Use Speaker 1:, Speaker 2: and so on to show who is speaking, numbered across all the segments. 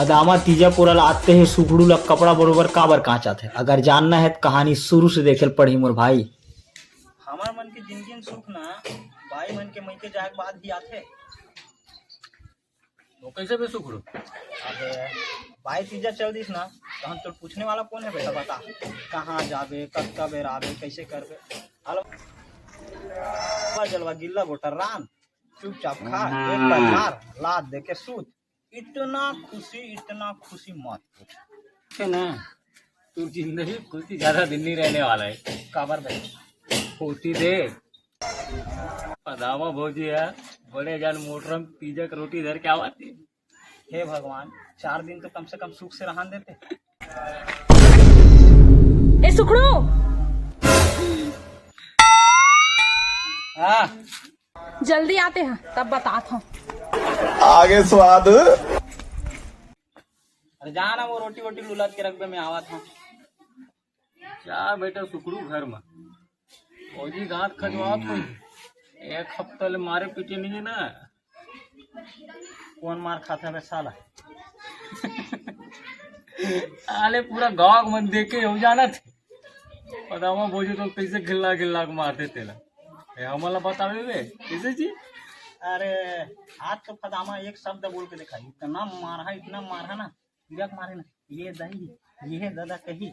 Speaker 1: Adamah तीजापुरल आते हैं सुखड़ू लग कपड़ा बरोबर काबर कांचात है। अगर जानना है तो कहानी शुरू से देखे पढ़ी मोर भाई।
Speaker 2: हमार मन के जिंदगी में सुख ना भाई मन के मई के जाए के बाद भी आते।
Speaker 3: वो कैसे बे सुखड़ू?
Speaker 2: अबे भाई तीजा चल दिस ना तो हम तो पूछने वाला कौन है बेटा, बता कहाँ जाबे, कब बेर आबे, कैसे करबे। हलो जलवा गिल्ला गोटर रान चुपचाप खा एक बार मार लाद दे के सूत। इतना खुशी मत पूछ
Speaker 3: है ना, तू जिंदगी खुशी ज्यादा दिन नहीं रहने वाला है।
Speaker 2: काबर भाई
Speaker 3: होती दे अदामा भौजी है बड़े जान मोटर में पिज्जा की रोटी इधर क्या बात है।
Speaker 2: हे भगवान 4 दिन तो कम से कम सुख से रहन देते।
Speaker 4: ए सुखड़ू
Speaker 2: हाँ
Speaker 4: जल्दी आते हैं तब बताता हूँ।
Speaker 5: आगे स्वाद।
Speaker 2: अरे जाना वो रोटी वोटी लुलाद के रखबे में आवा था।
Speaker 3: क्या बेटा सुखड़ू घर में फौजी गांठ खजवा तो एक हफ्ता ले मारे पीटे नहीं है ना।
Speaker 2: कौन मार खाता है साला?
Speaker 3: आले पूरा गाँव मन देखे हो जाना थे। अदामा भौजी तो कैसे गिल्ला गिल्ला के मारते तेला हमारा बतावे वे कैसे जी।
Speaker 2: अरे आज तो फदामा एक शब्द बोल के देखा, इतना मारा ना जग मारे ना ये दही ये दादा कही।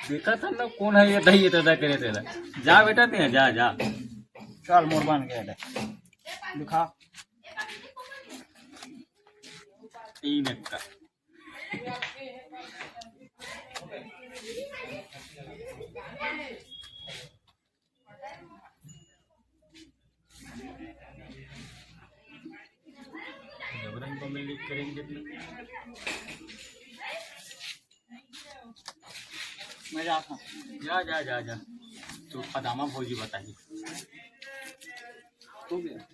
Speaker 3: देखा था ना कौन है ये दही ये दादा करे तेला। जा बेटा ते जा जा
Speaker 2: चल मोर बन गया दिखा
Speaker 3: तीन का जबरन को मिल करेंगे।
Speaker 2: मैं जाता हूँ।
Speaker 3: जा जा जा जा तो अदामा भौजी बताइए तो गया।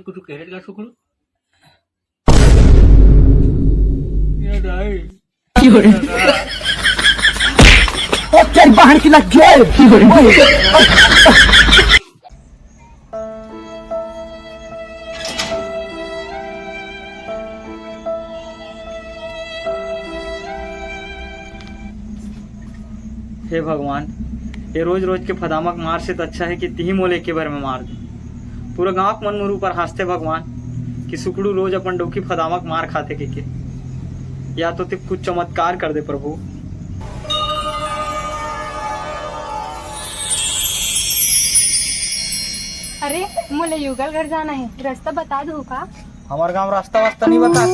Speaker 3: कुछ कह रहे सुखड़ू
Speaker 5: बाहर की लग
Speaker 2: हे भगवान ये रोज रोज के फदामक मार से तो अच्छा है कि तीही मोले के बार में मार दे। पूरा गाँव मन मोर ऊपर हंसते भगवान कि सुखड़ू रोज अपन डोकी फदामक मार खाते के। या तो ते कुछ चमत्कार कर दे प्रभु।
Speaker 4: अरे मुझे युगल घर जाना है, रास्ता बता दो का?
Speaker 2: हमारे गांव रास्ता वास्ता नहीं बता,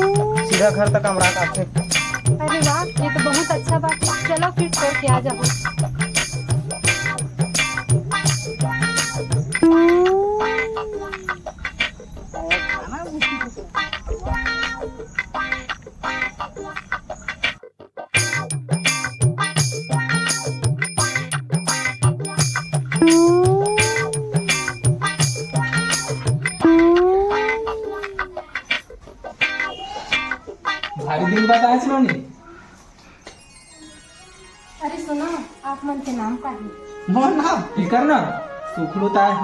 Speaker 2: सीधा घर तक हम रहा थे।
Speaker 4: अरे वाह, ये तो बहुत अच्छा बात है। चलो फिर छोड़ के आ जाओ।
Speaker 2: भारी दिन बाद आए सुनो।
Speaker 4: अरे सुनो ना, आप मन के नाम का है?
Speaker 2: मोहन नाम फिकर ना सुखलूता है।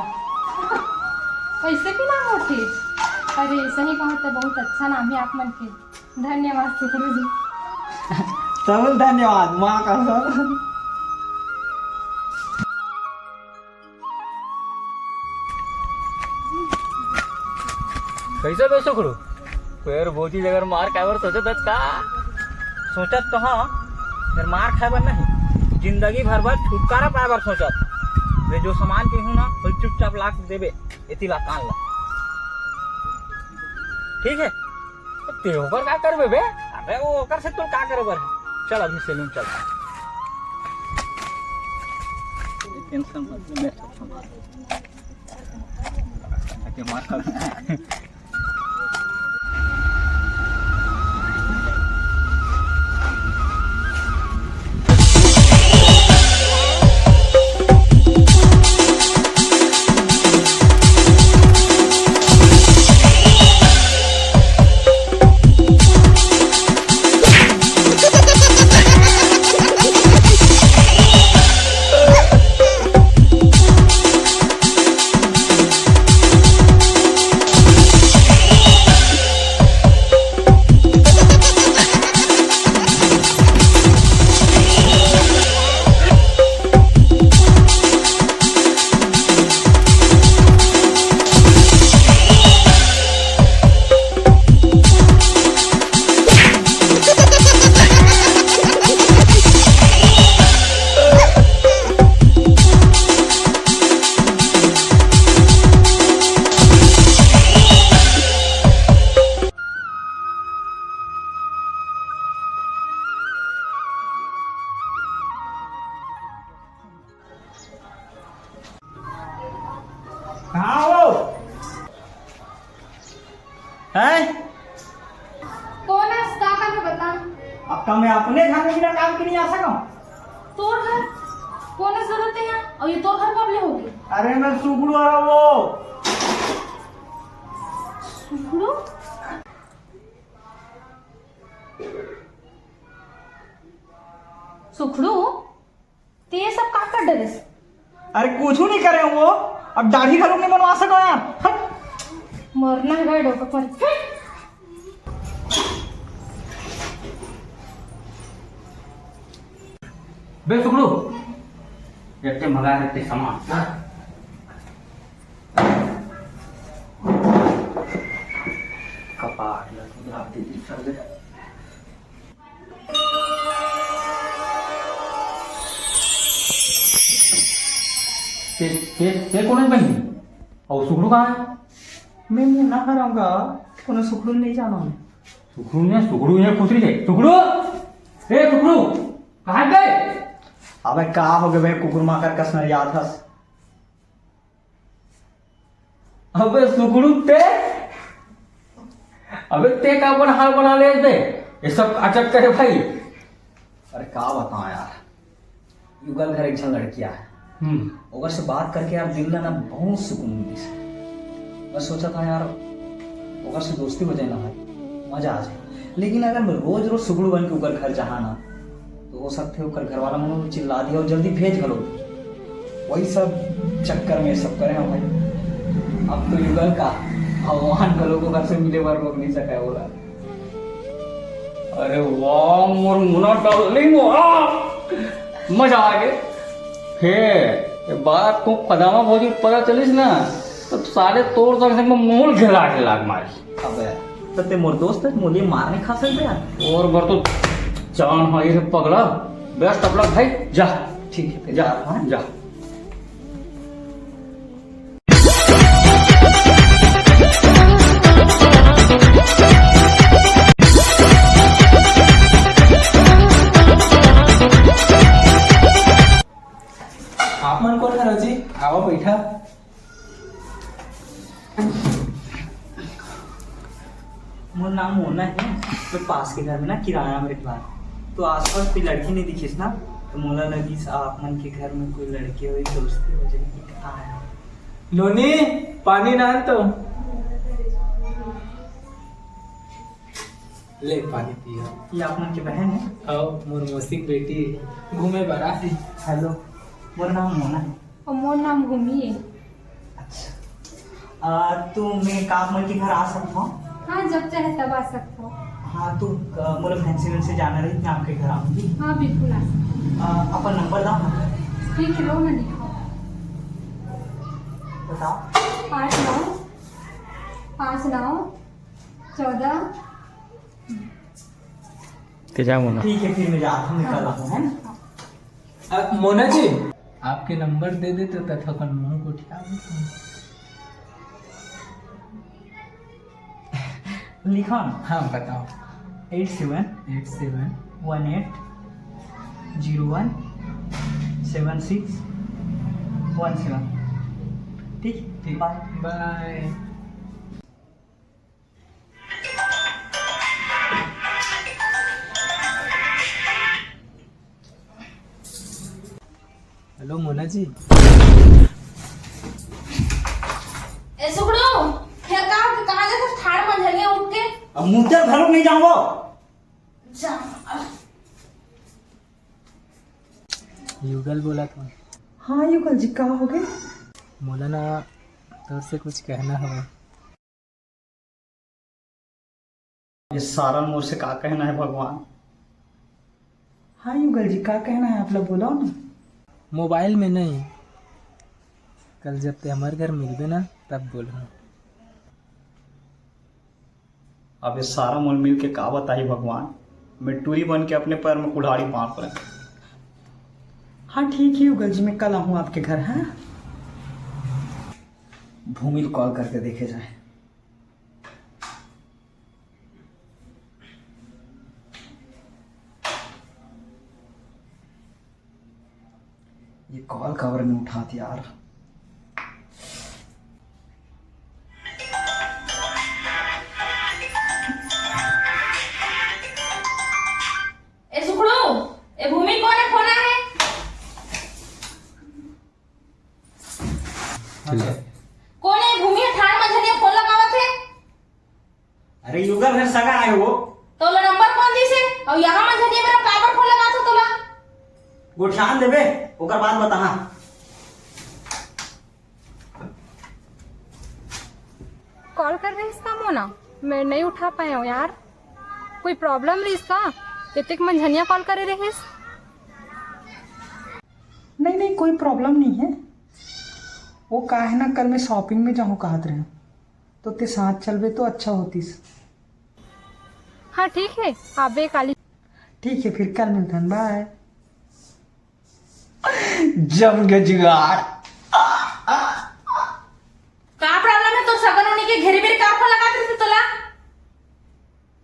Speaker 4: वैसे भी नाम उठे? अरे सही कहूँ तो बहुत अच्छा नाम है आप मन के। धन्यवाद सुखरू जी।
Speaker 2: सब धन्यवाद माँ का सब।
Speaker 3: कैसे बे सुखड़ू? फिर बोची जगह मार काबर सोचत हस का?
Speaker 2: सोचत तो हाँ, फिर मार खाए नहीं, जिंदगी भर बस छुटकारा पाए बार सोचत। वे जो सामान की हूँ ना वो चुपचाप ला के देबे, इति ला कान ला। ठीक है?
Speaker 3: ते ऊपर का करबे बे?
Speaker 2: अबे वो ओकर से तो का करे बर? चल आदमी सैलून चल। टेंशन मत ले, मैं सब संभाल के मार। कहाँ हो? हैं?
Speaker 4: कौन है का बता?
Speaker 2: अब का मैं अपने घर में बिना काम के नहीं आ सका?
Speaker 4: तोर घर? कौन है जरूरत है यहाँ? और ये तोर घर कब ले होगी?
Speaker 2: अरे मैं सुगड़ू आ रहा वो।
Speaker 4: सुखड़ू? सुखड़ू? ते ये सब का कर डरे?
Speaker 2: अरे कुछ नहीं करे वो, अब दाढ़ी घरों में बनवा सको यार। हट।
Speaker 4: मरना है गाइड होकर पर।
Speaker 3: बे सुखड़ू, इतने मंगा इतने सामान कपाट लगा दे सर दे। ते कौन है बहनी? और सुखड़ू कहाँ है?
Speaker 2: मैं ना कराऊंगा, कोनो सुखड़ू नहीं जाना मैं।
Speaker 3: सुखड़ू ने खुश रही सुखड़ू, ए सुखड़ू कहाँ गए?
Speaker 2: अबे का हो गए भाई, कुकुर माकर कसना याद हस।
Speaker 3: अबे सुखड़ू ते, अबे ते का अपन हाल बना ले दे, ये सब अचक करे भाई।
Speaker 1: अरे का बताऊं यार, युगल घर एक झन लड़किया है, ओकर से बात करके यार दिल ना बहुत सुकून मिली से। मैं सोचा था यार ओकर से दोस्ती हो जाए ना भाई, मजा आ जाए। लेकिन अगर मैं रोज रोज सुगड़ू बन के ओकर घर जहाँ ना, तो हो सकते ओकर घर वाला मन चिल्ला दिया और जल्दी भेज घलो। वही सब चक्कर में सब करे हैं भाई। अब तो युगल का भगवान का लोगों घर से मिले बार रोक नहीं सका बोला।
Speaker 3: अरे वाह मोर मुना डार्लिंग, मजा आ गया। फिर बात को पदामा भोजी पता चलिस ना तो सारे तोड़ तक से मोल घेरा के लाग मारी।
Speaker 1: अबे
Speaker 2: तो ते मोर दोस्त है, मुझे मारने खा सकते यार।
Speaker 3: और बार तो जान हाँ ये पगला। बेस्ट ऑफ लक भाई, जा।
Speaker 2: ठीक है
Speaker 3: जा जा।
Speaker 1: आप मन कौन है रोजी? आओ बैठा।
Speaker 2: मोर नाम मोना है। मैं पास के घर में ना किराया में रहता। तो आसपास कोई लड़की नहीं दिखीस ना, तो मोला लगी आप मन के घर में कोई लड़की हुई, दोस्ती हो जाएगी। आया
Speaker 1: नोनी पानी ना तो ले पानी पिया।
Speaker 2: ये आप मन की बहन है?
Speaker 1: आओ मोर मौसी की बेटी घूमे बरा।
Speaker 2: हेलो, मोर नाम मोना है।
Speaker 4: और मोर नाम भूमि है।
Speaker 2: अच्छा, तो मैं का आप मन के घर आ सकता हूँ?
Speaker 4: हाँ, जब चाहे तब आ सकता हो।
Speaker 2: हाँ, तो मोला फैंसी से जाना रही, मैं आपके घर आऊँगी।
Speaker 4: हाँ, बिल्कुल आ सकता हो।
Speaker 2: अपन नंबर दाओ ना।
Speaker 4: ठीक है, लो ना लिखो।
Speaker 2: बताओ।
Speaker 4: 5-9
Speaker 3: तेजा मोना।
Speaker 2: ठीक है, फिर मैं जाता हूँ, निकल रहा हूँ, है ना?
Speaker 1: मोना जी आपके नंबर दे देते तो थकन मुंह को उठा देते।
Speaker 2: लिखा ना?
Speaker 1: हाँ बताओ।
Speaker 2: 87
Speaker 1: 87
Speaker 2: 18 01 76 17। ठीक, bye.
Speaker 1: Bye. Hello Mona ji.
Speaker 6: ए सुगड़ो, फिर कहाँ जाते ठाड़ मंझलिया उठ के?
Speaker 2: अब मुझे घर नहीं जाऊंगा।
Speaker 6: जा।
Speaker 1: युगल बोला था।
Speaker 2: हाँ युगल जी, क्या हो गए?
Speaker 1: मौलाना तो से कुछ कहना है।
Speaker 2: ये सारा मोर से क्या कहना है भगवान? हाँ युगल जी, क्या कहना है? आप लोग बोलो ना।
Speaker 1: मोबाइल में नहीं, कल जब ते हमारे घर मिलबे ना तब बोलो।
Speaker 2: अब ये सारा मोल मिल के का बताई भगवान? मैं टूरी बन के अपने पैर में कुल्हाड़ी मार पड़े। हाँ ठीक है युगल जी, मैं कल आऊँ आपके घर। है भूमि को कॉल करके देखे जाए। ये कॉल कवर नहीं उठाती यार।
Speaker 6: ए सुगड़ो, ए भूमि कौन है? फोन है? कौन है भूमि? ठाड़ मंझलिया फोन लगावत है।
Speaker 2: अरे युगल है, सगा है वो।
Speaker 6: तो लो नंबर कौन दी से? और यहाँ मंझलिया मेरा काबर फोन लगा तो तोला।
Speaker 2: गोठान देबे, ओकर बाद बता। हाँ
Speaker 4: कॉल कर रही इसका मोना, मैं नहीं उठा पाया हूँ यार। कोई प्रॉब्लम रही इसका? इतने मंझनिया कॉल करे रहीस?
Speaker 1: नहीं कोई प्रॉब्लम नहीं है। वो का है ना, कल मैं शॉपिंग में जाऊँ कहत रहे, तो ते साथ चलबे तो अच्छा होतीस।
Speaker 4: हाँ ठीक है, आबे काली।
Speaker 1: ठीक है, फिर कल मिलते हैं। बाय। जम के जुगाड़।
Speaker 6: का प्रॉब्लम है? तो सगन होने के घेरे बेरे का फोन लगाते थे तोला।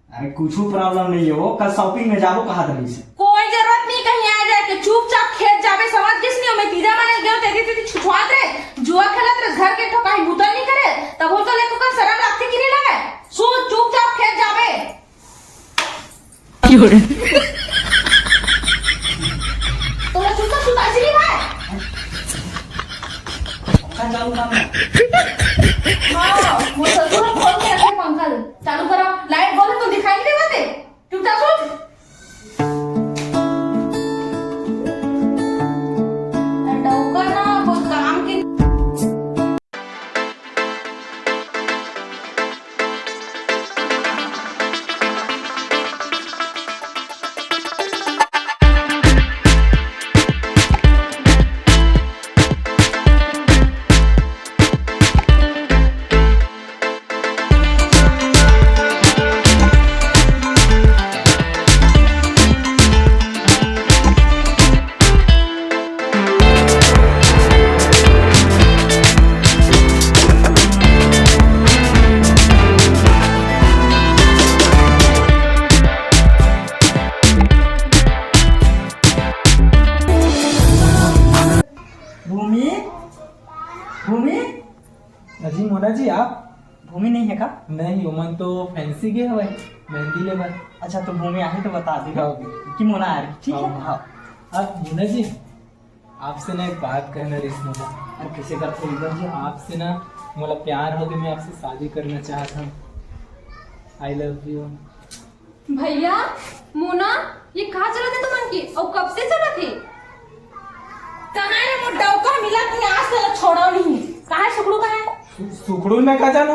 Speaker 2: अरे कुछ प्रॉब्लम नहीं है, वो कल शॉपिंग में जाबो कहा रही से।
Speaker 6: कोई जरूरत नहीं कहीं आ जाए के, चुपचाप खेत जाबे। समझ किस नहीं हो? मैं तीजा माने गयो तेरी तेरी छुछुआत रे, जुआ खेलत रे, घर के ठोकाई भूतल नहीं करे, तब हो तो लेको का शर्म लगती कि नहीं लगे? सो चुपचाप खेत जाबे। तोला चुपचाप सुतासी नहीं भाई।
Speaker 2: चालू काम है।
Speaker 6: हाँ, वो ससुर खोल के रखे पंखा चालू करो। लाइट बोले तो दिखाई नहीं देते। चुपचाप सोच।
Speaker 7: मोना जी आप
Speaker 2: भूमि नहीं है का?
Speaker 7: नहीं ओमन तो फैंसी के हवे मेहंदी ले बर।
Speaker 2: अच्छा तो भूमि आहे तो बता देगा
Speaker 7: हाँ।
Speaker 2: कि मोना आ रही, ठीक है?
Speaker 7: हाँ मोना जी आपसे ना एक बात कहना रिस मोला।
Speaker 2: और कैसे करते हो एकदम जी?
Speaker 7: आपसे ना मोला प्यार हो गया, मैं आपसे शादी करना चाहता हूँ। I love you.
Speaker 4: भैया मोना ये कहाँ चला थे तुमन की और कब से चला थे?
Speaker 6: कहाँ है वो डौका मिला कि आज तक छोड़ा नहीं। कहाँ है सुखड़ू? कहाँ है
Speaker 7: सुखड़ू में का जानू?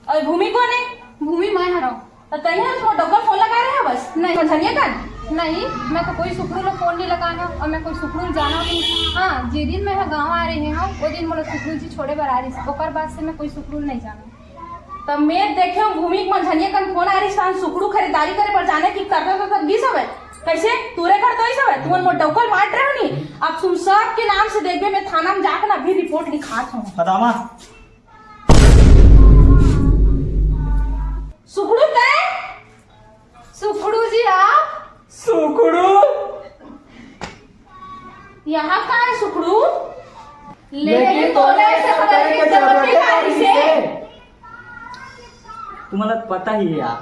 Speaker 6: और भूमि कौन है?
Speaker 4: भूमि मैं हराऊं?
Speaker 6: तो तही है उसको डौका फोन लगा रहे हैं बस नहीं समझिए कर।
Speaker 4: नहीं मैं तो कोई सुखड़ू ला फोन नहीं लगाना और मैं कोई सुखड़ू जाना नहीं। हाँ जे दिन मैं गाँव आ रही हूँ वो दिन मोला सुखड़ू जी छोड़े बर आ रही, ओकर बाद से मैं कोई सुखड़ू नहीं जाना।
Speaker 6: तब मैं देखे हूँ भूमि के मंझनिया का फोन आ रही है सुखड़ू खरीदारी करे पर जाने की करता भी सब है। कैसे तूरे घर तो ही सब है तुम मोटौकल बांट रहे हो नहीं। अब तुम सब के नाम से देखबे मैं थाना में जाकर ना भी रिपोर्ट लिखात हूँ।
Speaker 2: पदामा
Speaker 6: सुखड़ू गए?
Speaker 4: सुखड़ू जी आप?
Speaker 7: सुखड़ू
Speaker 6: यहाँ कहाँ है सुखड़ू? लेकिन तोले ऐसे पकड़ के जबरदस्ती गाड़ी से
Speaker 2: तुम्हाला पता ही है यार,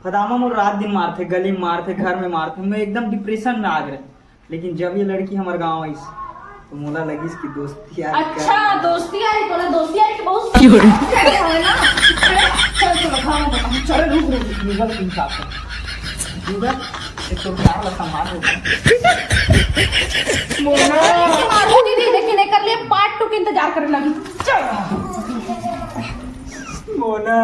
Speaker 2: फदामा मोर रात दिन मारते, गली में मारते, घर में मारते, मैं एकदम डिप्रेशन में आ गए। लेकिन जब ये लड़की हमारे गाँव आई तो मोला लगी इसकी दोस्ती यार।
Speaker 6: अच्छा दोस्ती आई तोला दोस्ती आई कि बहुत है ना। चल चलो खाओ बताओ। चलो रुक रुक
Speaker 2: गूगल पिन साफ कर गूगल एक तो क्या वाला संभाल होगा।
Speaker 6: मारू दीदी लेकिन एक कर लिए पार्ट 2 के इंतजार करने लगी। चल
Speaker 7: मोना